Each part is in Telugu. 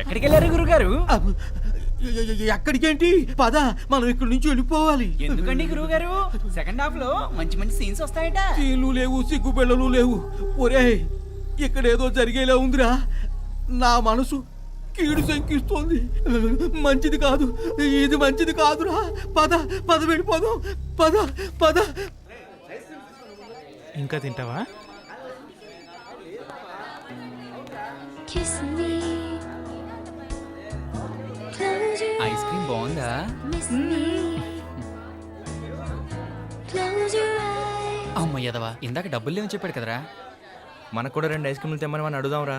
ఎక్కడికి వెళ్ళారు గురుగారు? ఎక్కడికేంటి, పద మనం ఇక్కడి నుంచి వెళ్ళిపోవాలి. ఎందుకండి గురుగారు? సెకండ్ హాఫ్ లో మంచి మంచి సీన్స్ వస్తాయట. సీన్లు లేవు, సిగ్గు పిల్లలు లేవు. ఒరే, ఇక్కడ ఏదో జరిగేలా ఉందిరా. నా మనసు కీడు శంకిస్తోంది. మంచిది కాదు, ఇది మంచిది కాదురా. పద పద వెళ్ళిపోదాం, పద పద. ఇంకా తింటావా? ఐస్ క్రీమ్ బాగుందా? అమ్మ యదవా, ఇందాక డబ్బులు లేవని చెప్పాడు కదరా. మనకు కూడా 2 ఐస్ క్రీమ్లు తెమ్మని మనం అడుగుదాంరా.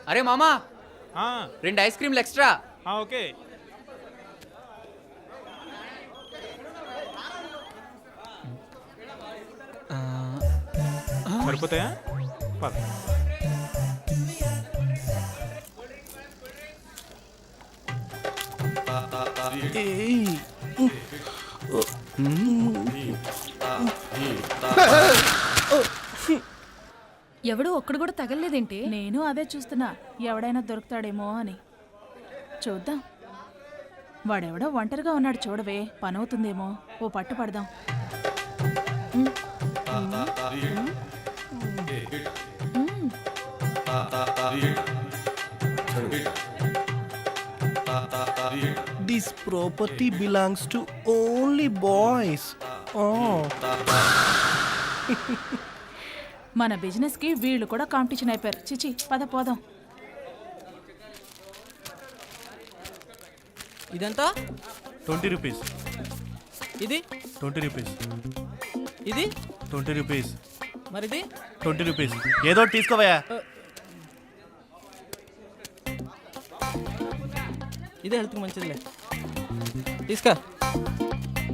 అరే మామా, 2 ఐస్ క్రీమ్లు ఎక్స్ట్రా. ఓకే. సరిపోతాయా? ఎవడు ఒక్కడు కూడా తగలలేదేంటి? నేను అదే చూస్తున్నా, ఎవడైనా దొరుకుతాడేమో అని. చూద్దాం. వాడెవడో ఒంటరిగా ఉన్నాడు చూడవే, పనవుతుందేమో. ఓ పట్టు పడదాం. This property belongs to only boys. Oh. మన బిజినెస్ కి వీళ్ళు కూడా కాంపిటీషన్ అయిపోయారు. చిచి, పద పోదాం. ఇదంతా 20 రూపీస్. ఇది 20 రూపీస్. ఇది 20 రూపీస్. మరిది 20 రూపీస్. ఏదో తీసుకోవయ్యా. ఇదే హెల్త్కి మంచిదిలే, తీసుకో.